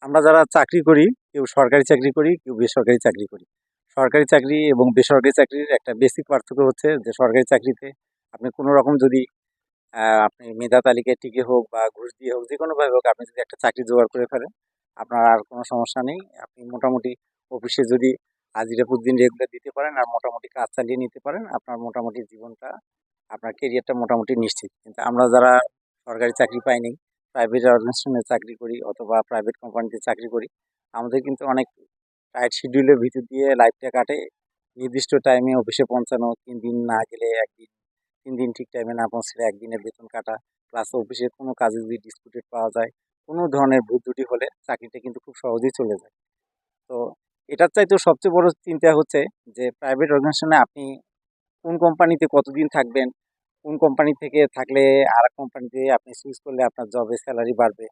আমরা যারা চাকরি করি, কেউ সরকারি চাকরি করি, কেউ বেসরকারি চাকরি করি। সরকারি চাকরি এবং বেসরকারি চাকরির একটা বেসিক পার্থক্য হচ্ছে যে সরকারি চাকরিতে আপনি কোনো রকম যদি আপনি মেধা তালিকায় টিকে হোক বা ঘুষ দিয়ে হোক, যেকোনোভাবে হোক আপনি যদি একটা চাকরি জোগাড় করে ফেলেন, আপনার আর কোনো সমস্যা নেই। আপনি মোটামুটি অফিসে যদি হাজিরা প্রতিদিন রেগুলার দিতে পারেন আর মোটামুটি কাজ চালিয়ে নিতে পারেন, আপনার মোটামুটি জীবনটা, আপনার কেরিয়ারটা মোটামুটি নিশ্চিত। কিন্তু আমরা যারা সরকারি চাকরি পাইনি, প্রাইভেট অর্গানাইজেশনে চাকরি করি অথবা প্রাইভেট কোম্পানিতে চাকরি করি, আমাদের কিন্তু অনেক টাইট শিডিউলের ভিতর দিয়ে লাইফটা কাটে। নির্দিষ্ট টাইমে অফিসে পৌঁছানো, ৩ দিন না গেলে ১ দিন, ৩ দিন ঠিক টাইমে না পৌঁছলে ১ দিনের বেতন কাটা। প্লাস অফিসের কোনো কাজে যদি ডিসপুটেড পাওয়া যায়, কোনো ধরনের ভুল ত্রুটি হলে চাকরিটা কিন্তু খুব সহজেই চলে যায়। তো এটার চাইতেও সবচেয়ে বড় চিন্তা হচ্ছে যে প্রাইভেট অর্গানাইজেশনে আপনি কোন কোম্পানিতে কতদিন থাকবেন, কোন কোম্পানি থেকে থাকলে আরেক কোম্পানিতে আপনি সুইচ করলে আপনার জবে স্যালারি বাড়বে।